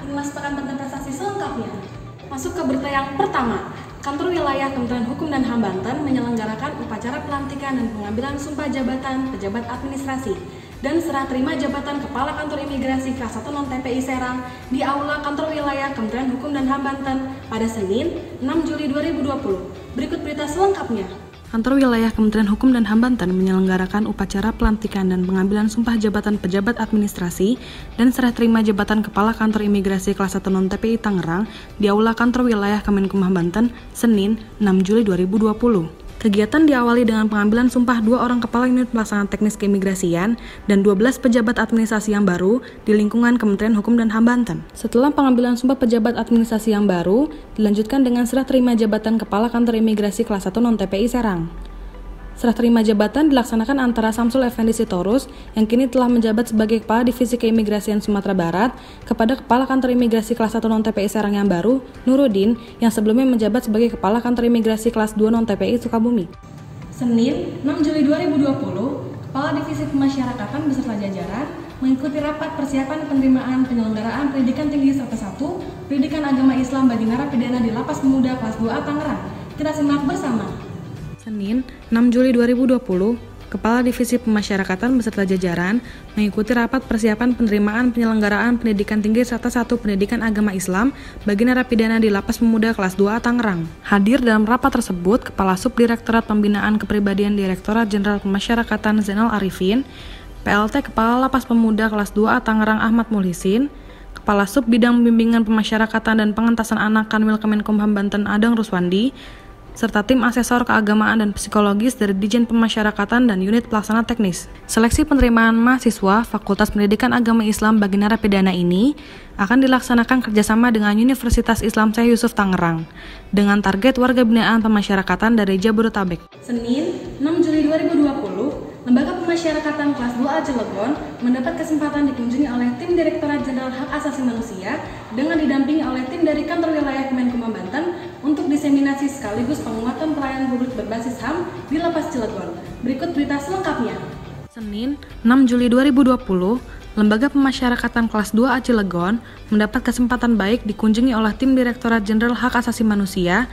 inilah sepekan penting prestasi selengkapnya. Masuk ke berita yang pertama. Kantor Wilayah Kementerian Hukum dan HAM Banten menyelenggarakan upacara pelantikan dan pengambilan sumpah jabatan pejabat administrasi dan serah terima jabatan Kepala Kantor Imigrasi kelas 1 non-TPI Serang di Aula Kantor Wilayah Kementerian Hukum dan HAM Banten pada Senin 6 Juli 2020. Berikut berita selengkapnya. Kantor Wilayah Kementerian Hukum dan HAM Banten menyelenggarakan upacara pelantikan dan pengambilan sumpah jabatan pejabat administrasi dan serah terima jabatan Kepala Kantor Imigrasi kelas 1 non-TPI Tangerang di Aula Kantor Wilayah Kemenkumham Banten, Senin 6 Juli 2020. Kegiatan diawali dengan pengambilan sumpah 2 orang kepala unit pelaksana teknis keimigrasian dan 12 pejabat administrasi yang baru di lingkungan Kementerian Hukum dan HAM Banten. Setelah pengambilan sumpah pejabat administrasi yang baru, dilanjutkan dengan serah terima jabatan Kepala Kantor Imigrasi kelas 1 non-TPI Serang. Serah terima jabatan dilaksanakan antara Samsul Effendi Sitorus yang kini telah menjabat sebagai Kepala Divisi Keimigrasian Sumatera Barat kepada Kepala Kantor Imigrasi kelas 1 non-TPI Serang yang baru, Nurudin, yang sebelumnya menjabat sebagai Kepala Kantor Imigrasi kelas 2 non-TPI Sukabumi. Senin 6 Juli 2020, Kepala Divisi Pemasyarakatan beserta jajaran mengikuti rapat persiapan penerimaan penyelenggaraan pendidikan tinggi serta 1 pendidikan agama Islam bagi narapidana di Lapas Pemuda kelas 2A Tangerang. Kita simak bersama. Senin, 6 Juli 2020, Kepala Divisi Pemasyarakatan beserta jajaran mengikuti rapat persiapan penerimaan penyelenggaraan pendidikan tinggi serta 1 pendidikan agama Islam bagi narapidana di Lapas Pemuda kelas 2A Tangerang. Hadir dalam rapat tersebut Kepala Subdirektorat Pembinaan Kepribadian Direktorat Jenderal Pemasyarakatan Zainal Arifin, PLT Kepala Lapas Pemuda kelas 2A Tangerang Ahmad Mulhisin, Kepala Sub Bidang Bimbingan Pemasyarakatan dan Pengentasan Anak Kanwil Kemenkumham Banten Adang Ruswandi, serta tim asesor keagamaan dan psikologis dari Dijen Pemasyarakatan dan Unit Pelaksana Teknis. Seleksi penerimaan mahasiswa Fakultas Pendidikan Agama Islam bagi narapidana ini akan dilaksanakan kerjasama dengan Universitas Islam Syekh Yusuf Tangerang dengan target warga binaan pemasyarakatan dari Jabodetabek. Senin 6 Juli 2020, Lembaga Pemasyarakatan kelas 2A Cilegon mendapat kesempatan dikunjungi oleh tim Direktorat Jenderal Hak Asasi Manusia dengan didampingi oleh tim dari Kantor Wilayah Kemenkumham Banten untuk diseminasi sekaligus penguatan pelayanan publik berbasis HAM di Lapas Cilegon. Berikut berita selengkapnya. Senin 6 Juli 2020, Lembaga Pemasyarakatan kelas 2A Cilegon mendapat kesempatan baik dikunjungi oleh tim Direktorat Jenderal Hak Asasi Manusia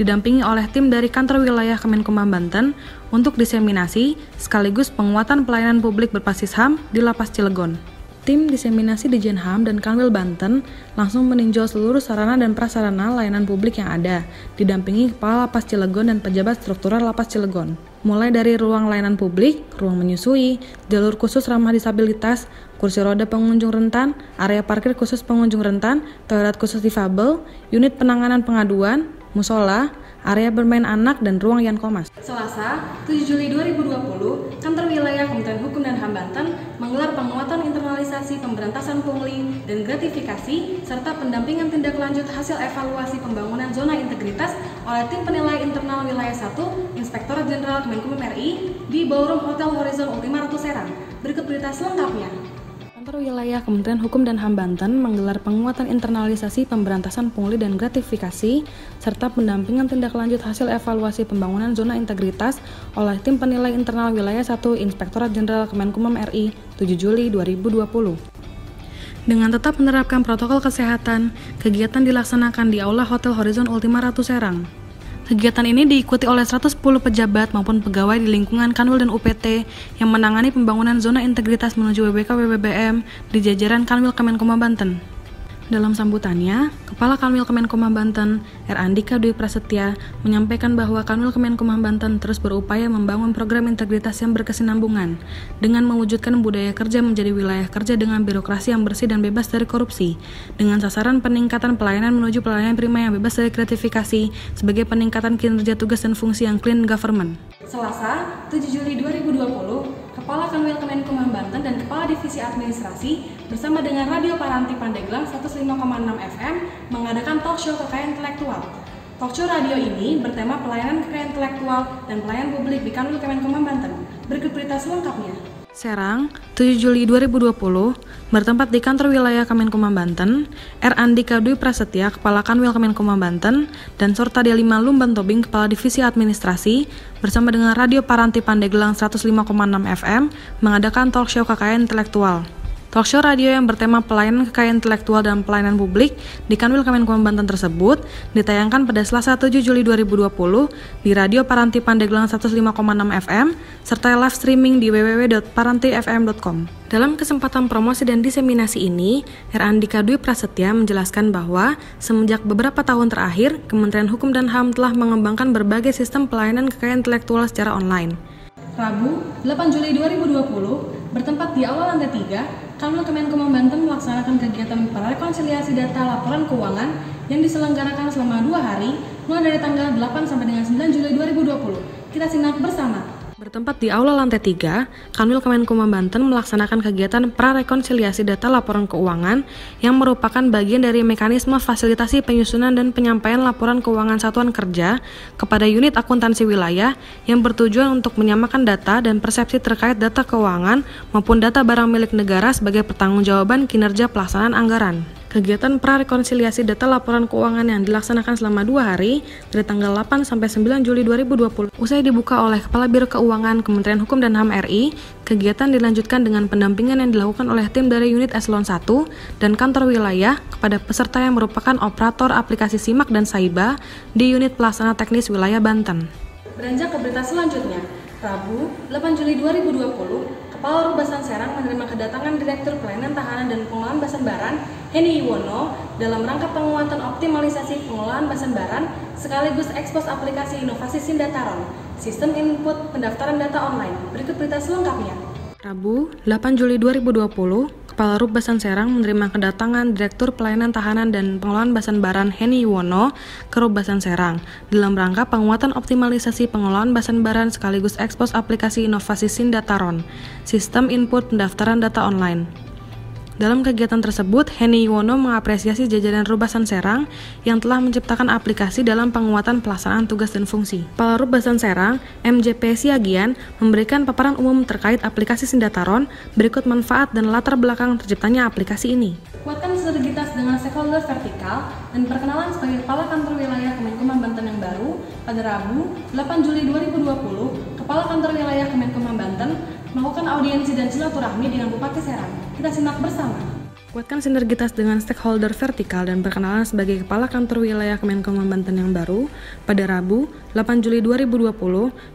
didampingi oleh tim dari Kantor Wilayah Kemenkumham Banten untuk diseminasi sekaligus penguatan pelayanan publik berbasis HAM di Lapas Cilegon. Tim diseminasi Dijen HAM dan Kanwil Banten langsung meninjau seluruh sarana dan prasarana layanan publik yang ada, didampingi Kepala Lapas Cilegon dan pejabat struktural Lapas Cilegon. Mulai dari ruang layanan publik, ruang menyusui, jalur khusus ramah disabilitas, kursi roda pengunjung rentan, area parkir khusus pengunjung rentan, toilet khusus difabel, unit penanganan pengaduan, musola, area bermain anak, dan ruang Yankomas. Selasa, 7 Juli 2020, Kantor Wilayah Kementerian Hukum dan HAM Banten menggelar penguatan internalisasi pemberantasan pungli dan gratifikasi serta pendampingan tindak lanjut hasil evaluasi pembangunan zona integritas oleh tim penilai internal Wilayah 1 Inspektorat Jenderal Kemenkumham RI di Ballroom Hotel Horizon Ultima Ratu Serang. Berikut berita selengkapnya. Kantor Wilayah Kementerian Hukum dan HAM Banten menggelar penguatan internalisasi pemberantasan pungli dan gratifikasi serta pendampingan tindak lanjut hasil evaluasi pembangunan zona integritas oleh tim penilai internal Wilayah 1 Inspektorat Jenderal Kemenkumham RI 7 Juli 2020. Dengan tetap menerapkan protokol kesehatan, kegiatan dilaksanakan di Aula Hotel Horizon Ultima Ratu Serang. Kegiatan ini diikuti oleh 110 pejabat maupun pegawai di lingkungan Kanwil dan UPT yang menangani pembangunan zona integritas menuju WBK WBBM di jajaran Kanwil Kemenkumham Banten. Dalam sambutannya, Kepala Kanwil Kemenkumham Banten, R. Andika Dwi Prasetya, menyampaikan bahwa Kanwil Kemenkumham Banten terus berupaya membangun program integritas yang berkesinambungan dengan mewujudkan budaya kerja menjadi wilayah kerja dengan birokrasi yang bersih dan bebas dari korupsi, dengan sasaran peningkatan pelayanan menuju pelayanan prima yang bebas dari gratifikasi sebagai peningkatan kinerja tugas dan fungsi yang clean government. Selasa, 7 Juli 2020, Kepala Kanwil Kemenkumham Banten dan Kepala Divisi Administrasi bersama dengan Radio Paranti Pandeglang 105,6 FM mengadakan talk show kekayaan intelektual. Talk show radio ini bertema pelayanan kekayaan intelektual dan pelayanan publik di Kanwil Kemenkumham Banten. Berikut berita selengkapnya. Serang, 7 Juli 2020, bertempat di Kantor Wilayah Kemenkumham Banten, R. Andika Dwi Prasetya, Kepala Kanwil Kemenkumham Banten, dan Sortadia 5 Lumban Tobing, Kepala Divisi Administrasi, bersama dengan Radio Paranti Pandeglang 105,6 FM, mengadakan talk show kekayaan intelektual. Talkshow radio yang bertema pelayanan kekayaan intelektual dan pelayanan publik di Kanwil Kemenkumham Banten tersebut ditayangkan pada Selasa 7 Juli 2020 di Radio Paranti Pandeglang 105,6 FM serta live streaming di www.parantifm.com. Dalam kesempatan promosi dan diseminasi ini, R. Andika Dwi Prasetya menjelaskan bahwa semenjak beberapa tahun terakhir, Kementerian Hukum dan HAM telah mengembangkan berbagai sistem pelayanan kekayaan intelektual secara online. Rabu, 8 Juli 2020, bertempat di Aula Lantai 3, Kanwil Kemenkumham Banten melaksanakan kegiatan prarekonsiliasi data laporan keuangan yang diselenggarakan selama 2 hari, mulai dari tanggal 8 sampai dengan 9 Juli 2020. Kita simak bersama. Bertempat di Aula Lantai 3, Kanwil Kemenkumham Banten melaksanakan kegiatan prarekonsiliasi data laporan keuangan yang merupakan bagian dari mekanisme fasilitasi penyusunan dan penyampaian laporan keuangan satuan kerja kepada unit akuntansi wilayah yang bertujuan untuk menyamakan data dan persepsi terkait data keuangan maupun data barang milik negara sebagai pertanggungjawaban kinerja pelaksanaan anggaran. Kegiatan prarekonsiliasi data laporan keuangan yang dilaksanakan selama 2 hari dari tanggal 8 sampai 9 Juli 2020 usai dibuka oleh Kepala Biro Keuangan Kementerian Hukum dan HAM RI, kegiatan dilanjutkan dengan pendampingan yang dilakukan oleh tim dari unit eselon 1 dan kantor wilayah kepada peserta yang merupakan operator aplikasi SIMAK dan SAIBA di unit pelaksana teknis wilayah Banten. Beranjak ke berita selanjutnya, Rabu, 8 Juli 2020, Kepala Rubasan Serang menerima kedatangan Direktur Pelayanan Tahanan dan Pengelolaan Basanbaran, Heni Iwono, dalam rangka penguatan optimalisasi pengelolaan Basanbaran sekaligus ekspos aplikasi inovasi Sindataron, sistem input pendaftaran data online. Berikut berita selengkapnya. Rabu, 8 Juli 2020, Kepala Rubasan Serang menerima kedatangan Direktur Pelayanan Tahanan dan Pengelolaan Basanbaran Heni Iwono ke Rubasan Serang dalam rangka penguatan optimalisasi pengelolaan Basanbaran sekaligus ekspos aplikasi inovasi Sindataron, sistem input pendaftaran data online. Dalam kegiatan tersebut, Heni Iwono mengapresiasi jajaran Rubasan Serang yang telah menciptakan aplikasi dalam penguatan pelaksanaan tugas dan fungsi. Kepala Rubasan Serang, MJP Siagian, memberikan paparan umum terkait aplikasi Sindataron, berikut manfaat dan latar belakang terciptanya aplikasi ini. Kuatkan sinergitas dengan stakeholder vertikal dan perkenalan sebagai Kepala Kantor Wilayah Kemenkumham Banten yang baru pada Rabu, 8 Juli 2020, Kepala Kantor Wilayah Kemenkumham Banten melakukan audiensi dan silaturahmi dengan Bupati Serang. Kita simak bersama. Kuatkan sinergitas dengan stakeholder vertikal dan perkenalan sebagai Kepala Kantor Wilayah Kemenkumham Banten yang baru pada Rabu, 8 Juli 2020,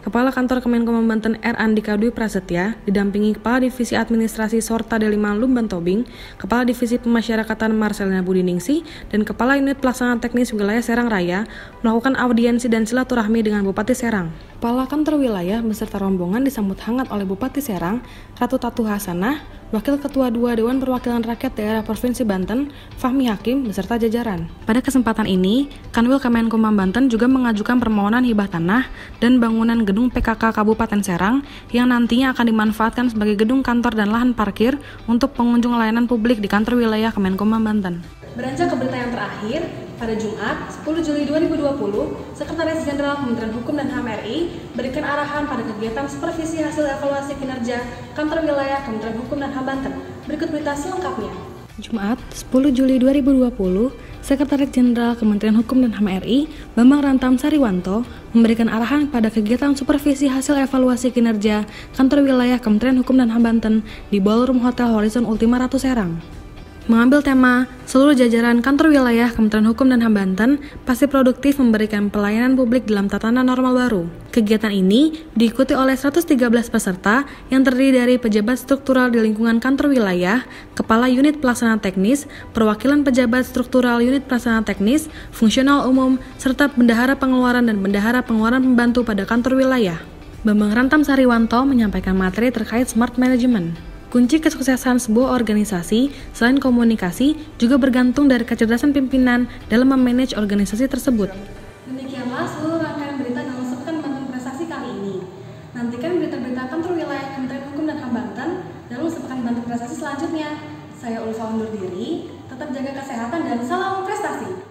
Kepala Kantor Kemenkumham Banten R. Andika Dwi Prasetya didampingi Kepala Divisi Administrasi Sorta Delima Lumban Tobing, Kepala Divisi Pemasyarakatan Marcelina Budiningsi, dan Kepala Unit Pelaksana Teknis Wilayah Serang Raya melakukan audiensi dan silaturahmi dengan Bupati Serang. Kepala Kantor Wilayah beserta rombongan disambut hangat oleh Bupati Serang, Ratu Tatu Hasanah, Wakil Ketua 2 Dewan Perwakilan Rakyat Daerah Provinsi Banten, Fahmi Hakim, beserta jajaran. Pada kesempatan ini, Kanwil Kemenkumham Banten juga mengajukan permohonan hibah tanah dan bangunan gedung PKK Kabupaten Serang yang nantinya akan dimanfaatkan sebagai gedung kantor dan lahan parkir untuk pengunjung layanan publik di kantor wilayah Kemenkumham Banten. Beranjak ke berita yang terakhir, pada Jumat, 10 Juli 2020, Sekretaris Jenderal Kementerian Hukum dan HAM RI berikan arahan pada kegiatan supervisi hasil evaluasi kinerja Kantor Wilayah Kementerian Hukum dan HAM Banten. Berikut berita selengkapnya. Jumat, 10 Juli 2020, Sekretaris Jenderal Kementerian Hukum dan HAM RI, Bambang Rantam Sariwanto, memberikan arahan pada kegiatan supervisi hasil evaluasi kinerja Kantor Wilayah Kementerian Hukum dan HAM Banten di Ballroom Hotel Horizon Ultima Ratu Serang. Mengambil tema, seluruh jajaran kantor wilayah Kementerian Hukum dan HAM Banten pasti produktif memberikan pelayanan publik dalam tatanan normal baru. Kegiatan ini diikuti oleh 113 peserta yang terdiri dari pejabat struktural di lingkungan kantor wilayah, kepala unit pelaksana teknis, perwakilan pejabat struktural unit pelaksana teknis, fungsional umum, serta bendahara pengeluaran dan bendahara pengeluaran pembantu pada kantor wilayah. Bambang Rantam Sariwanto menyampaikan materi terkait smart management. Kunci kesuksesan sebuah organisasi selain komunikasi juga bergantung dari kecerdasan pimpinan dalam memanage organisasi tersebut. Demikianlah seluruh rangkaian berita dalam sepekan Banten Prestasi kali ini. Nantikan berita-berita kantor wilayah Kementerian Hukum dan HAM Banten dalam sepekan Banten Prestasi selanjutnya. Saya Ulfa undur diri, tetap jaga kesehatan dan salam prestasi.